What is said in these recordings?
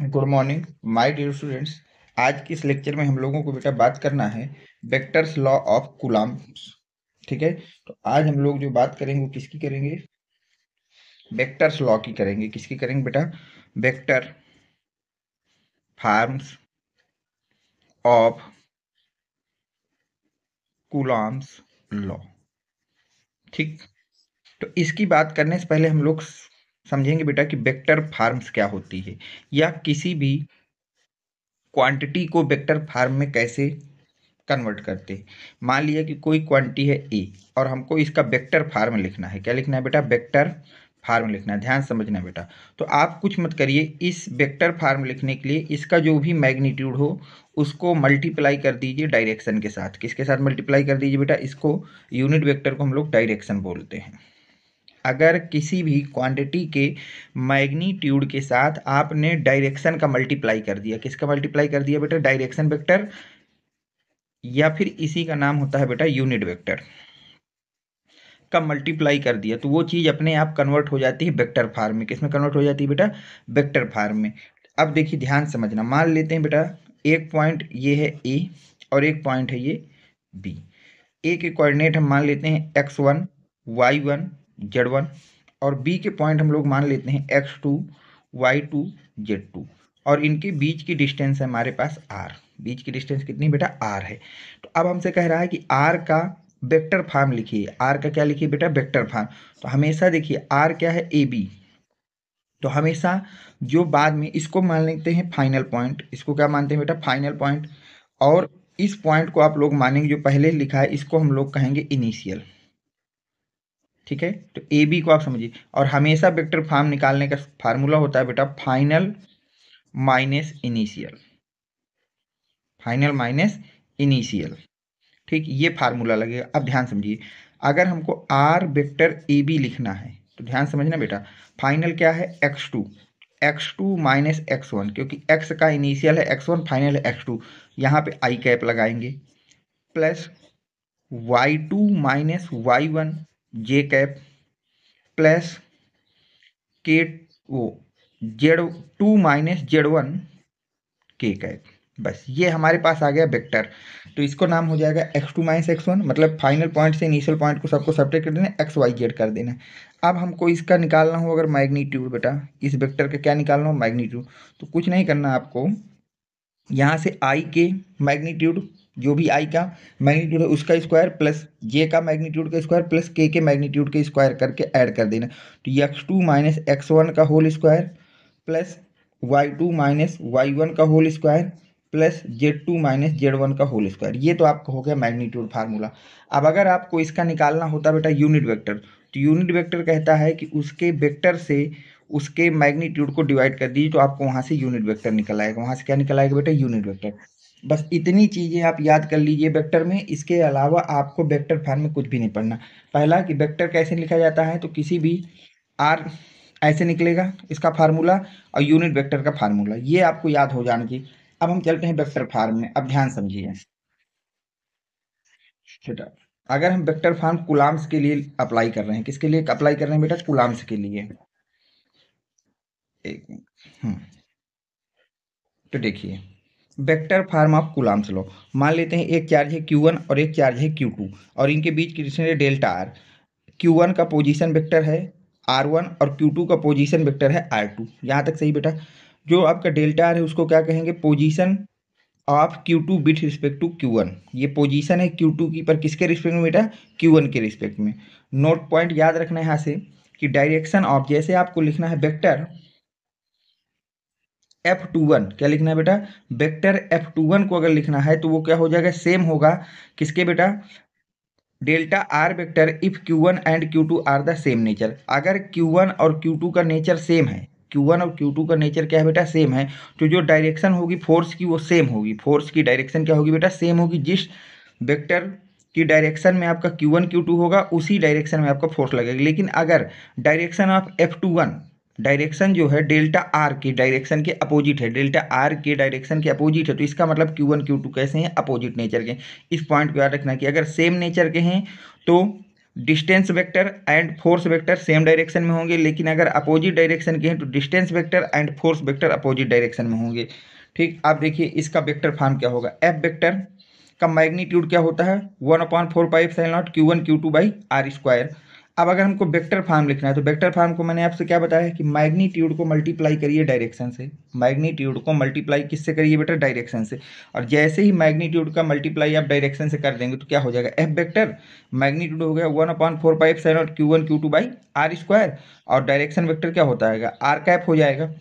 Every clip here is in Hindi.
Good morning my dear students. आज के इस लेक्चर में हम लोगों को बेटा बात करना है वेक्टर्स लॉ ऑफ कूलम्ब्स। ठीक है, तो आज हम लोग जो बात करेंगे वो किसकी करेंगे? वेक्टर्स लॉ की करेंगे। किसकी करेंगे बेटा? Vector forms of Coulomb's law. ठीक, तो इसकी बात करने से पहले हम लोग समझेंगे बेटा कि वेक्टर फॉर्म्स क्या होती है, या किसी भी क्वांटिटी को वेक्टर फॉर्म में कैसे कन्वर्ट करते हैं। मान लिया कि कोई क्वांटिटी है ए और हमको इसका वेक्टर फॉर्म लिखना है। क्या लिखना है बेटा? वेक्टर फॉर्म लिखना है। ध्यान समझना बेटा। तो आप कुछ मत करिए, इस वेक्टर फॉर्म लिखने के लिए इसका जो भी मैग्नीट्यूड हो उसको मल्टीप्लाई कर दीजिए डायरेक्शन के साथ। किसके साथ मल्टीप्लाई कर दीजिए बेटा? इसको यूनिट वेक्टर को हम लोग डायरेक्शन बोलते हैं। अगर किसी भी क्वांटिटी के मैग्नीट्यूड के साथ आपने डायरेक्शन का मल्टीप्लाई कर दिया, किसका मल्टीप्लाई कर दिया बेटा? डायरेक्शन वेक्टर, या फिर इसी का नाम होता है बेटा यूनिट वेक्टर का मल्टीप्लाई कर दिया, तो वो चीज़ अपने आप कन्वर्ट हो जाती है वेक्टर फॉर्म में। किस में कन्वर्ट हो जाती है बेटा? वेक्टर फॉर्म में। अब देखिए ध्यान समझना, मान लेते हैं बेटा एक पॉइंट ये है ए और एक पॉइंट है ये बी। ए के कोऑर्डिनेट हम मान लेते हैं x1 y1 z1, और बी के पॉइंट हम लोग मान लेते हैं x2 y2 z2, और इनके बीच की डिस्टेंस है हमारे पास r। बीच की डिस्टेंस कितनी बेटा? r है। तो अब हमसे कह रहा है कि r का वेक्टर फॉर्म लिखिए। r का क्या लिखिए बेटा? Vector form. तो हमेशा देखिए r क्या है? A B. तो हमेशा जो बाद में इसको मान लेते हैं फाइनल पॉइंट, इसको क्या मानते हैं बेटा? Final point. और इस पॉइंट को आप लोग मानेंगे जो पहले लिखा है इसको हम लोग कहेंगे इनिशियल। ठीक है, तो ए बी को आप समझिए। और हमेशा वेक्टर फॉर्म निकालने का फार्मूला होता है बेटा final minus initial. Final minus initial. ठीक, ये फार्मूला लगेगा। अब ध्यान समझिए, अगर हमको आर वेक्टर ए बी लिखना है तो ध्यान समझना बेटा, फाइनल क्या है? x2, x2 माइनस x1, क्योंकि x का इनिशियल है x1, फाइनल है x2। यहाँ पे आई कैप लगाएंगे, प्लस y2 माइनस y1 जे कैप, प्लस के वो z2 माइनस z1 के कैप। बस ये हमारे पास आ गया वेक्टर। तो इसको नाम हो जाएगा x2 माइनस x1, मतलब फाइनल पॉइंट से इनिशियल पॉइंट को सबको सब्ट्रैक्ट कर देना, एक्स वाई जेड कर देना। अब हमको इसका निकालना हो अगर मैग्नीट्यूड बेटा, इस वेक्टर का क्या निकालना हो? मैग्नीट्यूड। तो कुछ नहीं करना आपको, यहाँ से आई के मैग्नीट्यूड, जो भी आई का मैग्नीट्यूड है उसका स्क्वायर, प्लस जे का मैग्नीट्यूड का स्क्वायर, प्लस के मैग्नीट्यूड के स्क्वायर करके ऐड कर देना। तो x2 माइनस x1 का whole square, plus y2 minus y1 का whole square, plus z2 minus z1 का होल स्क्वायर। ये तो आपका हो गया मैग्नीट्यूड फार्मूला। अब अगर आपको इसका निकालना होता बेटा यूनिट वेक्टर, तो यूनिट वेक्टर कहता है कि उसके वेक्टर से उसके मैग्नीट्यूड को डिवाइड कर दीजिए, तो आपको वहाँ से यूनिट वेक्टर निकल आएगा। वहाँ से क्या निकल आएगा बेटा? Unit vector. बस इतनी चीज़ें आप याद कर लीजिए वेक्टर में। इसके अलावा आपको वेक्टर फॉर्म में कुछ भी नहीं पढ़ना। पहला कि वेक्टर कैसे लिखा जाता है, तो किसी भी आर ऐसे निकलेगा इसका फार्मूला, और यूनिट वेक्टर का फार्मूला, ये आपको याद हो जाना चाहिए। अब हम चलते हैं वेक्टर फॉर्म में। अब ध्यान समझिए बेटा, अगर हम वेक्टर फॉर्म कूलम्ब्स के लिए अप्लाई कर रहे हैं, किसके लिए अप्लाई कर रहे हैं बेटा? कूलम्ब्स के लिए। एक मिनट। तो देखिए, vector form of Coulomb's law. मान लेते हैं एक चार्ज है Q1 और एक चार्ज है Q2, और इनके बीच की डिस्टेंस है डेल्टा आर। Q1 का पोजीशन वेक्टर है R1 और Q2 का पोजीशन वेक्टर है R2। यहाँ तक सही बेटा? जो आपका डेल्टा आर है उसको क्या कहेंगे? Position of Q2 with respect to Q1। ये पोजीशन है Q2 की, पर किसके रिस्पेक्ट में बेटा? Q1 के रिस्पेक्ट में। नोट पॉइंट याद रखना है यहाँ से कि डायरेक्शन ऑफ, जैसे आपको लिखना है वेक्टर F21, क्या लिखना है बेटा? वेक्टर F21 को अगर लिखना है तो वो क्या हो जाएगा? सेम होगा किसके बेटा? Delta r vector if Q1 and Q2 are the same nature. अगर Q1 और Q2 का नेचर सेम है, Q1 और Q2 का नेचर क्या है बेटा? सेम है, तो जो डायरेक्शन होगी फोर्स की वो सेम होगी। फोर्स की डायरेक्शन क्या होगी बेटा? सेम होगी। जिस वेक्टर की डायरेक्शन में आपका Q1 Q2 होगा उसी डायरेक्शन में आपका फोर्स लगेगा। लेकिन अगर डायरेक्शन ऑफ F21, डायरेक्शन जो है डेल्टा आर के डायरेक्शन के अपोजिट है, डेल्टा आर के डायरेक्शन के अपोजिट है, तो इसका मतलब Q1 Q2 कैसे हैं? अपोजिट नेचर के। इस पॉइंट को याद रखना कि अगर सेम नेचर के हैं तो distance vector and force vector same direction में होंगे, लेकिन अगर अपोजिट डायरेक्शन के हैं तो distance vector and force vector opposite direction में होंगे। ठीक, अब देखिए इसका वेक्टर फॉर्म क्या होगा। एफ वेक्टर का मैग्नीट्यूड क्या होता है, 1/4πε0 Q1 Q2 by are square. अब अगर हमको वेक्टर फॉर्म लिखना है तो वेक्टर फॉर्म को मैंने आपसे क्या बताया कि मैग्नीट्यूड को मल्टीप्लाई करिए डायरेक्शन से। मैग्नीट्यूड को मल्टीप्लाई किससे करिए बेटा, डायरेक्शन से। और जैसे ही मैग्नीट्यूड का मल्टीप्लाई आप डायरेक्शन से कर देंगे तो क्या हो जाएगा, एफ वेक्टर मैग्नीट्यूड हो गया 1/4πε0 Q1 Q2 by are square, और डायरेक्शन वेक्टर क्या होता है, आर कैप हो जाएगा।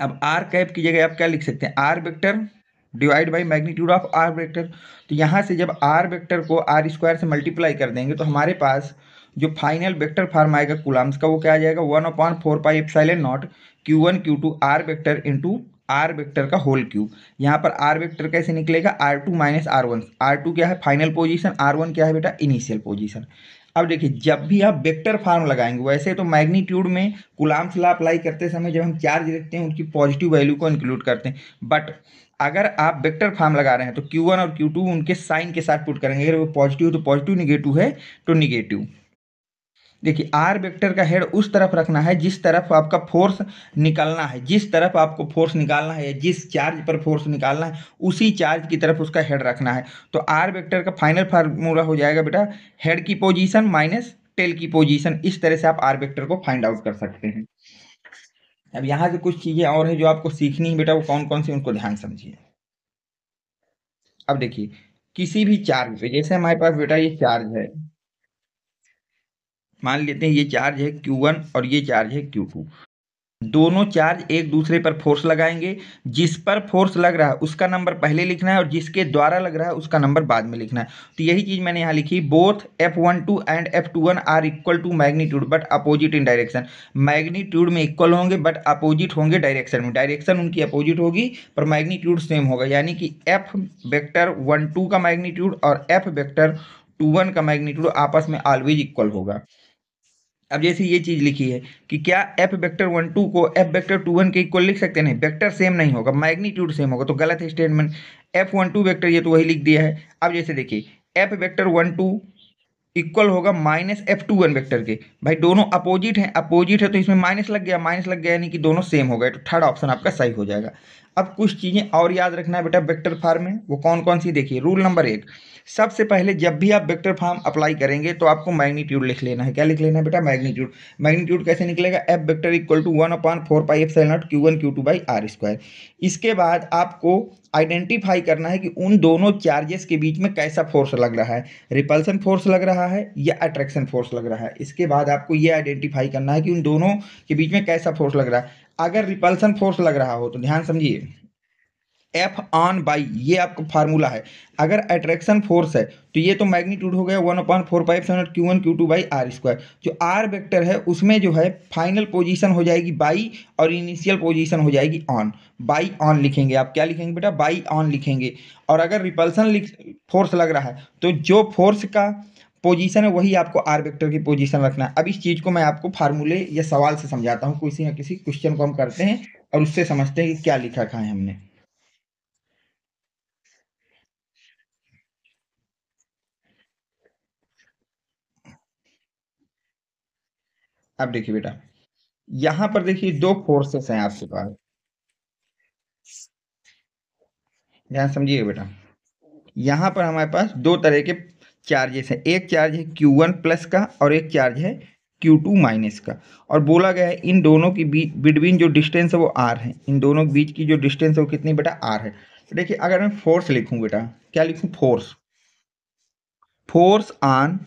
अब आर कैप की जगह आप क्या लिख सकते हैं, r vector divide by magnitude of r vector. तो यहाँ से जब आर वेक्टर को आर स्क्वायर से मल्टीप्लाई कर देंगे तो हमारे पास जो फाइनल वेक्टर फॉर्म आएगा कूलम्ब्स का, वो क्या आ जाएगा, 1/4πε0 Q1 Q2 r vector into r vector का होल क्यूब। यहाँ पर आर वेक्टर कैसे निकलेगा, R2 माइनस R1। R2 क्या है, फाइनल पोजीशन, R1 क्या है बेटा, इनिशियल पोजीशन। अब देखिए जब भी आप वेक्टर फॉर्म लगाएंगे, वैसे तो मैग्नीट्यूड में कूलम्ब्स लॉ अप्लाई करते समय जब हम चार्ज लिखते हैं उनकी पॉजिटिव वैल्यू को इंक्लूड करते हैं, बट अगर आप वेक्टर फॉर्म लगा रहे हैं तो Q1 और Q2 उनके साइन के साथ पुट करेंगे। अगर वो पॉजिटिव तो पॉजिटिव, निगेटिव है तो निगेटिव। देखिए आर वेक्टर का हेड उस तरफ रखना है जिस तरफ आपका फोर्स निकलना है, जिस तरफ आपको फोर्स निकालना है या जिस चार्ज पर फोर्स निकालना है उसी चार्ज की तरफ उसका हेड रखना है। तो आर वेक्टर का फाइनल फार्मूला हो जाएगा बेटा हेड की पोजीशन माइनस टेल की पोजीशन। इस तरह से आप आर वेक्टर को फाइंड आउट कर सकते हैं। अब यहाँ से कुछ चीजें और है जो आपको सीखनी है बेटा, वो कौन कौन सी उनको ध्यान समझिए। अब देखिए किसी भी चार्ज पे, जैसे हमारे पास बेटा ये चार्ज है, मान लेते हैं ये चार्ज है Q1 और ये चार्ज है Q2। दोनों चार्ज एक दूसरे पर फोर्स लगाएंगे। जिस पर फोर्स लग रहा है उसका नंबर पहले लिखना है और जिसके द्वारा लग रहा है उसका नंबर बाद में लिखना है। तो यही चीज मैंने यहाँ लिखी, both F12 and F21 are equal to magnitude but opposite in direction. Magnitude में इक्वल होंगे बट अपोजिट होंगे डायरेक्शन में। डायरेक्शन उनकी अपोजिट होगी पर मैग्नीट्यूड सेम होगा, यानी कि F वेक्टर 12 का मैग्नीट्यूड और F वेक्टर 21 का मैग्नीट्यूड आपस में ऑलवेज इक्वल होगा। अब जैसे ये चीज लिखी है कि क्या एफ वेक्टर 12 को एफ वेक्टर 21 के इक्वल लिख सकते हैं, नहीं, वेक्टर सेम नहीं होगा, मैग्नीट्यूड सेम होगा, तो गलत है स्टेटमेंट। F12 वेक्टर ये तो वही लिख दिया है। अब जैसे देखिए एफ वेक्टर 12 इक्वल होगा माइनस F21 वेक्टर के। भाई दोनों अपोजिट हैं, अपोजिट है तो इसमें माइनस लग गया, माइनस लग गया यानी कि दोनों सेम हो गए, तो थर्ड ऑप्शन आपका सही हो जाएगा। अब कुछ चीजें और याद रखना है बेटा वेक्टर फॉर्म में, वो कौन कौन सी, देखिए रूल नंबर 1, सबसे पहले जब भी आप वेक्टर फॉर्म अप्लाई करेंगे तो आपको मैग्नीट्यूड लिख लेना है। क्या लिख लेना है बेटा, मैग्नीट्यूड। मैग्नीट्यूड कैसे निकलेगा, F vector equal to 1/4πε0 Q1 Q2 by are square. इसके बाद आपको आइडेंटिफाई करना है कि उन दोनों चार्जेस के बीच में कैसा फोर्स लग रहा है, रिपल्सन फोर्स लग रहा है या अट्रैक्शन फोर्स लग रहा है। इसके बाद आपको ये आइडेंटिफाई करना है कि उन दोनों के बीच में कैसा फोर्स लग रहा है। अगर रिपल्सन फोर्स लग रहा हो तो ध्यान समझिए, एफ ऑन बाई ये आपका फार्मूला है। अगर अट्रैक्शन फोर्स है तो ये तो मैग्नीट्यूड हो गया 1/4πε0 Q1 Q2 by are square. जो आर वेक्टर है उसमें जो है फाइनल पोजीशन हो जाएगी बाई और इनिशियल पोजीशन हो जाएगी ऑन। बाई ऑन लिखेंगे आप, क्या लिखेंगे बेटा, बाई ऑन लिखेंगे। और अगर रिपल्सन फोर्स लग रहा है तो जो फोर्स का पोजीशन है वही आपको आर वेक्टर की पोजीशन रखना है। अब इस चीज को मैं आपको फार्मूले या सवाल से समझाता हूँ, किसी ना किसी क्वेश्चन को हम करते हैं और उससे समझते हैं कि क्या लिखा रखा है हमने। अब देखिए बेटा यहां पर देखिए दो फोर्सेस हैं आपके पास, ध्यान समझिएगा बेटा। यहां पर हमारे पास दो तरह के चार्जेस हैं, एक चार्ज है Q1 प्लस का और एक चार्ज है Q2 माइनस का। और बोला गया है इन दोनों के बीच बिटवीन जो डिस्टेंस है वो R है, इन दोनों के बीच की जो डिस्टेंस है वो कितनी बेटा, R है। तो देखिए अगर मैं फोर्स लिखूं बेटा, क्या लिखूं, force, force on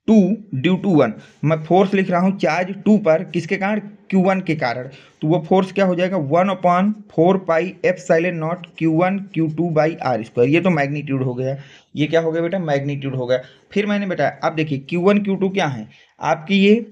two due to one. मैं फोर्स लिख रहा हूँ चार्ज टू पर, किसके कारण, Q1 के कारण। तो वो फोर्स क्या हो जाएगा, 1/4πε0 Q1 Q2 by are square. ये तो मैग्नीट्यूड हो गया, ये क्या हो गया बेटा, मैग्नीट्यूड हो गया। फिर मैंने बताया अब देखिए Q1 Q2 क्या है आपकी, ये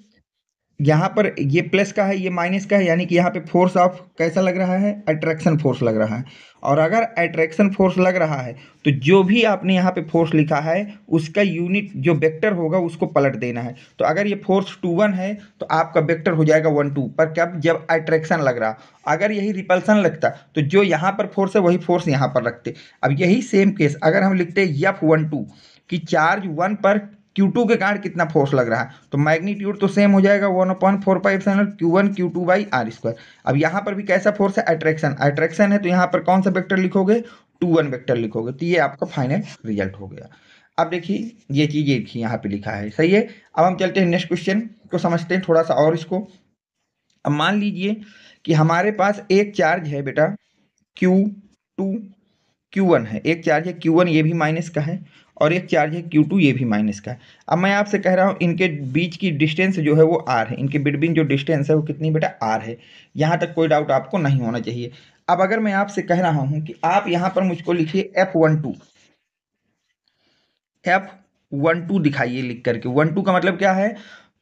यहाँ पर ये प्लस का है ये माइनस का है, यानी कि यहाँ पे फोर्स ऑफ कैसा लग रहा है, अट्रैक्शन फोर्स लग रहा है। और अगर अट्रैक्शन फोर्स लग रहा है तो जो भी आपने यहाँ पे फोर्स लिखा है उसका यूनिट जो वेक्टर होगा उसको पलट देना है। तो अगर ये फोर्स 2 1 है तो आपका वेक्टर हो जाएगा 1 2, पर कब, जब अट्रैक्शन लग रहा। अगर यही रिपल्सन लगता तो जो यहाँ पर फोर्स है वही फोर्स यहाँ पर रखते। अब यही सेम केस अगर हम लिखते F12 कि चार्ज 1 पर Q2 के कारण कितना फोर्स लग रहा है, तो मैग्नीट्यूड तो सेम हो जाएगा 1/4π Q1 Q2/r²। अब यहाँ पर भी कैसा फोर्स है, अट्रैक्शन है, तो यहाँ पर कौन सा वेक्टर लिखोगे, 2 1 वेक्टर लिखोगे, तो ये आपका फाइनल रिजल्ट हो गया। अब देखिए ये चीज देखिए यहाँ पे लिखा है, सही है। अब हम चलते हैं नेक्स्ट क्वेश्चन को समझते हैं थोड़ा सा और इसको। अब मान लीजिए कि हमारे पास एक चार्ज है बेटा Q2 Q1 है, एक चार्ज है Q1 ये भी माइनस का है, और एक चार्ज है Q2 ये भी माइनस का है। अब मैं आपसे कह रहा हूँ इनके बीच की डिस्टेंस जो है वो r है, इनके बिटवीन जो डिस्टेंस है वो कितनी बेटा r है। यहाँ तक कोई डाउट आपको नहीं होना चाहिए। अब अगर मैं आपसे कह रहा हूँ कि आप यहाँ पर मुझको लिखिए F12 दिखाइए लिख करके। 12 का मतलब क्या है,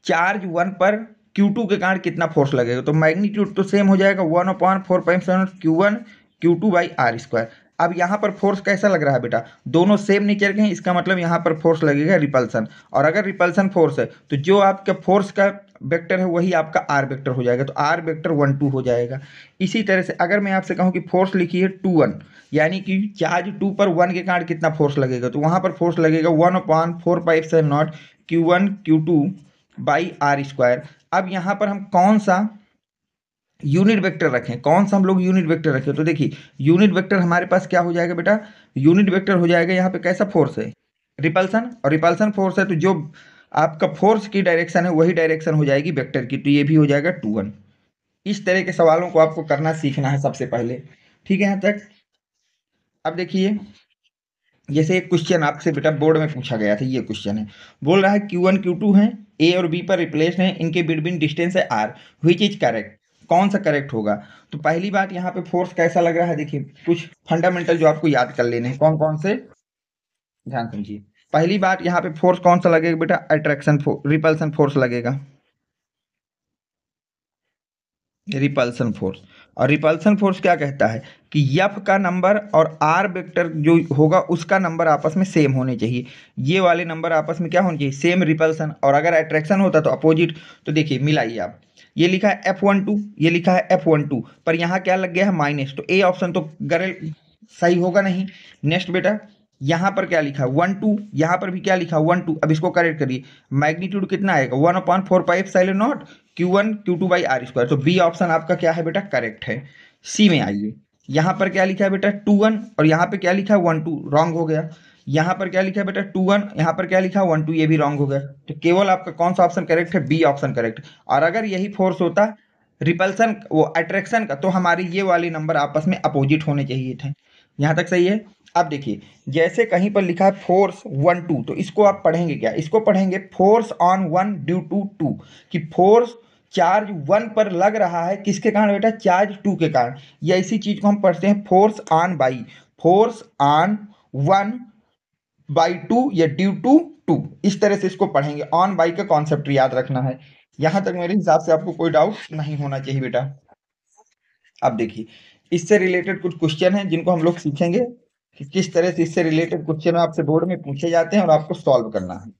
चार्ज 1 पर Q2 के कारण कितना फोर्स लगेगा, तो मैग्नीट्यूड तो सेम हो जाएगा 1/4π Q1 Q2/r²। अब यहाँ पर फोर्स कैसा लग रहा है बेटा, दोनों सेम नेचर के हैं, इसका मतलब यहाँ पर फोर्स लगेगा रिपल्सन, और अगर रिपल्सन फोर्स है तो जो आपका फोर्स का वेक्टर है वही आपका आर वेक्टर हो जाएगा, तो आर वेक्टर 1 2 हो जाएगा। इसी तरह से अगर मैं आपसे कहूँ कि फोर्स लिखिए 2 1, यानी कि चार्ज 2 पर 1 के कारण कितना फोर्स लगेगा, तो वहां पर फोर्स लगेगा 1/4π Q1 Q2/r²। अब यहाँ पर हम कौन सा यूनिट वेक्टर रखें, कौन सा हम लोग यूनिट वेक्टर रखें, तो देखिए यूनिट वेक्टर हमारे पास क्या हो जाएगा बेटा, यूनिट वेक्टर हो जाएगा यहाँ पे कैसा फोर्स है, रिपल्सन, और रिपल्सन फोर्स है तो जो आपका फोर्स की डायरेक्शन है वही डायरेक्शन हो जाएगी वेक्टर की, तो ये भी हो जाएगा 2 1। इस तरह के सवालों को आपको करना सीखना है सबसे पहले, ठीक है यहाँ तक। अब देखिए जैसे एक क्वेश्चन आपसे बेटा बोर्ड में पूछा गया था, ये क्वेश्चन है, बोल रहा है Q1 Q2 है, ए और बी पर रिप्लेस है, इनके बिटवीन डिस्टेंस है r, व्हिच इज करेक्ट, कौन सा करेक्ट होगा। तो पहली बात यहाँ पे फोर्स कैसा लग रहा है, देखिए कुछ फंडामेंटल जो आपको याद कर लेने हैं, कौन कौन से, ध्यान समझिए। पहली बात यहाँ पे फोर्स कौन सा लगेगा बेटा, अट्रैक्शन फोर्स, रिपल्सन फोर्स लगेगा, रिपल्सन फोर्स। और रिपल्सन फोर्स क्या कहता है कि एफ का नंबर और आर वेक्टर जो होगा उसका नंबर आपस में सेम होने चाहिए, ये वाले नंबर आपस में क्या होने चाहिए, सेम रिपल्सन, और अगर अट्रैक्शन होता तो अपोजिट। तो देखिए मिलाइए आप, ये लिखा है F12, ये लिखा है F12, पर यहाँ क्या लग गया है माइनस, तो ए ऑप्शन तो गरे सही होगा नहीं। नेक्स्ट बेटा यहाँ पर क्या लिखा है 1 2, यहाँ पर भी क्या लिखा है 1 2, अब इसको करेक्ट करिए, मैग्नीट्यूड कितना आएगा 1/4π Q1 Q2/r², तो बी ऑप्शन आपका क्या है बेटा, करेक्ट है। सी में आइए, यहाँ पर क्या लिखा है बेटा 2 1, और यहाँ पे क्या लिखा है 1 2, रॉन्ग हो गया। यहाँ पर क्या लिखा है बेटा 2 1, यहाँ पर क्या लिखा है 1 2, ये भी रॉन्ग हो गया। तो केवल आपका कौन सा ऑप्शन करेक्ट है, बी ऑप्शन करेक्ट। और अगर यही फोर्स होता रिपल्सन वो अट्रैक्शन का, तो हमारे ये वाले नंबर आपस में अपोजिट होने चाहिए थे। यहाँ तक सही है। अब देखिए जैसे कहीं पर लिखा है फोर्स 1 2, तो इसको आप पढ़ेंगे क्या, इसको पढ़ेंगे फोर्स ऑन 1 ड्यू टू 2, कि फोर्स चार्ज 1 पर लग रहा है किसके कारण बेटा, चार्ज 2 के कारण। या इसी चीज को हम पढ़ते हैं force on by, force on 1/2 या ड्यू टू 2, इस तरह से इसको पढ़ेंगे। ऑन बाई का कॉन्सेप्ट याद रखना है। यहां तक मेरे हिसाब से आपको कोई डाउट नहीं होना चाहिए बेटा। अब देखिए इससे रिलेटेड कुछ क्वेश्चन हैं जिनको हम लोग सीखेंगे कि किस तरह से इससे रिलेटेड क्वेश्चन आपसे बोर्ड में पूछे जाते हैं और आपको सॉल्व करना है।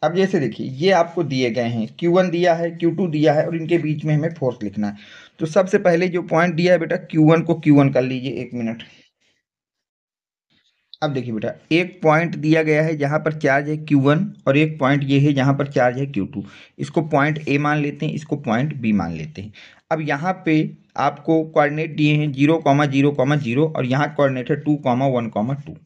अब जैसे देखिए ये आपको दिए गए हैं, Q1 दिया है, Q2 दिया है, और इनके बीच में हमें फोर्स लिखना है। तो सबसे पहले जो पॉइंट दिया है बेटा Q1 को Q1 कर लीजिए, 1 मिनट। अब देखिए बेटा एक पॉइंट दिया गया है जहां पर चार्ज है Q1, और एक पॉइंट ये है जहां पर चार्ज है Q2। इसको पॉइंट ए मान लेते हैं, इसको पॉइंट बी मान लेते हैं। अब यहाँ पे आपको कोऑर्डिनेट दिए हैं 0,0,0, और यहाँ कोऑर्डिनेट है 2,1,2।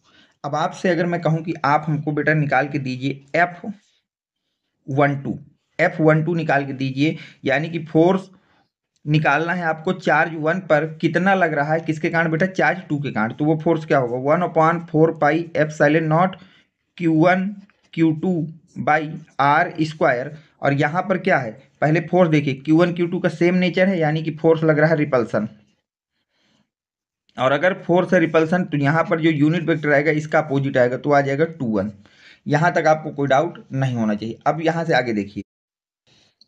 अब आपसे अगर मैं कहूँ कि आप हमको बेटा निकाल के दीजिए F12 निकाल के दीजिए, यानी कि फोर्स निकालना है आपको चार्ज 1 पर कितना लग रहा है, किसके कारण बेटा, चार्ज 2 के कारण। तो वो फोर्स क्या होगा 1/4πε0 Q1 Q2/r²। और यहाँ पर क्या है, पहले फोर्स देखिए Q1 Q2 का सेम नेचर है, यानी कि फोर्स लग रहा है रिपल्सन, और अगर फोर्स है रिपल्सन तो यहाँ पर जो यूनिट वेक्टर आएगा इसका अपोजिट आएगा, तो आ जाएगा 2 1। यहाँ तक आपको कोई डाउट नहीं होना चाहिए। अब यहाँ से आगे देखिए,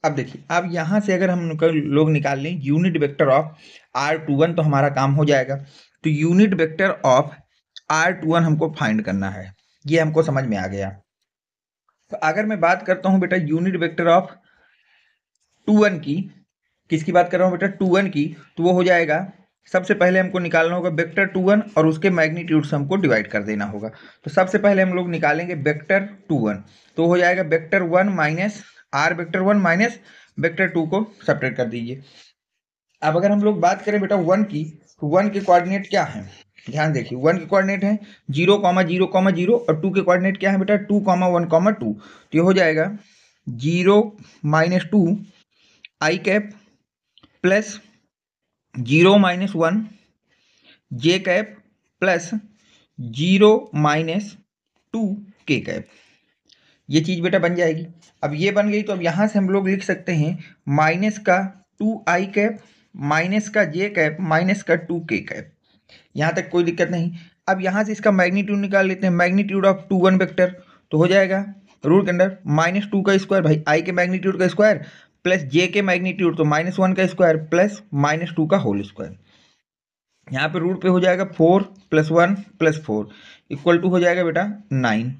अब देखिए अब यहाँ से अगर हम लोग निकाल लें यूनिट वेक्टर ऑफ R21, तो हमारा काम हो जाएगा। तो यूनिट वेक्टर ऑफ R21 हमको फाइंड करना है, ये हमको समझ में आ गया। तो अगर मैं बात करता हूँ बेटा यूनिट वेक्टर ऑफ 2 1 की, किसकी बात कर रहा हूँ बेटा 2 1 की, तो वो हो जाएगा सबसे पहले हमको निकालना होगा वेक्टर 2 1 और उसके मैग्नीट्यूड से हमको डिवाइड कर देना होगा। तो सबसे पहले हम लोग निकालेंगे वेक्टर 2 1, तो हो जाएगा vector 1 minus r vector 1 minus vector 2 को सेपरेट कर दीजिए। अब अगर हम लोग बात करें बेटा 1 की, तो 1 के कोऑर्डिनेट क्या है, ध्यान देखिए 1 के कोऑर्डिनेट है 0,0,0 और 2 के कोऑर्डिनेट क्या है बेटा 2,1,2। तो ये हो जाएगा 0 - 2 i cap plus 0 - 1 J cap plus 0 - 2 के कैप। ये चीज बेटा बन जाएगी। अब ये बन गई तो अब यहां से हम लोग लिख सकते हैं माइनस का 2 आई कैप माइनस का जे कैप माइनस का 2 के कैप। यहाँ तक कोई दिक्कत नहीं। अब यहाँ से इसका मैग्नीट्यूड निकाल लेते हैं, मैग्नीट्यूड ऑफ 2 1 वेक्टर। तो हो जाएगा रूल के अंदर -2 का स्क्वायर, भाई आई के मैग्नीट्यूड का स्क्वायर प्लस जे के मैग्नीट्यूड तो -1 का स्क्वायर प्लस -2 का होल स्क्वायर। यहाँ पे रूट पे हो जाएगा 4 + 1 + 4 इक्वल टू हो जाएगा बेटा 9।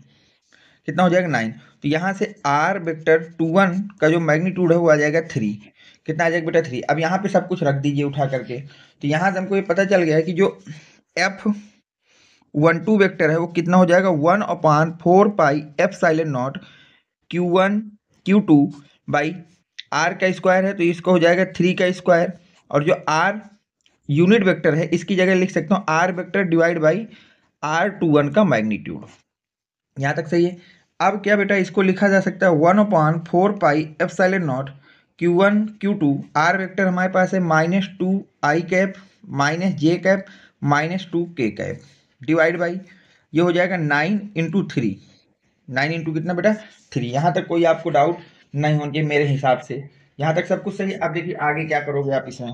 कितना हो जाएगा 9। तो यहाँ से आर वेक्टर 2 1 का जो मैग्नीट्यूड है वो आ जाएगा 3। कितना आ जाएगा बेटा 3। अब यहाँ पे सब कुछ रख दीजिए उठा करके। तो यहाँ से हमको ये पता चल गया है कि जो F12 वेक्टर है वो कितना हो जाएगा 1/4 पाई एप्सिलॉन0 Q1 Q2 बाई आर का स्क्वायर है तो इसका हो जाएगा 3 का स्क्वायर। और जो आर यूनिट वेक्टर है इसकी जगह लिख सकता हूँ are vector divide by R21 का मैग्नीट्यूड। यहाँ तक सही है। अब क्या बेटा इसको लिखा जा सकता है 1/4 पाई एप्सिलॉन0 Q1 Q2 आर वेक्टर हमारे पास है -2 i cap minus j cap -2 के कैप डिवाइड बाई ये हो जाएगा 9 × 3। 9 इंटू कितना बेटा 3। यहाँ तक कोई आपको डाउट नहीं होना चाहिए मेरे हिसाब से। यहाँ तक सब कुछ सही है। अब देखिए आगे क्या करोगे आप इसमें।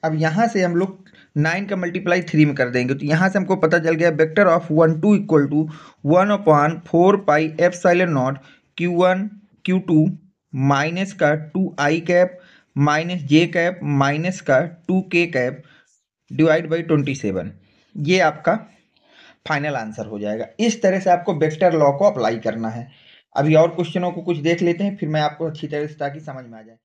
अब यहाँ से हम लोग 9 का मल्टीप्लाई 3 में कर देंगे तो यहाँ से हमको पता चल गया vector of 1 2 equal to 1/4 pi एप्सिलॉन0 Q1 Q2 माइनस का 2 i cap minus j cap minus का 2 के कैप डिवाइड बाई 27। ये आपका फाइनल आंसर हो जाएगा। इस तरह से आपको वेक्टर लॉ को अप्लाई करना है। अभी और क्वेश्चनों को कुछ देख लेते हैं फिर मैं आपको अच्छी तरह से ताकि समझ में आ जाए।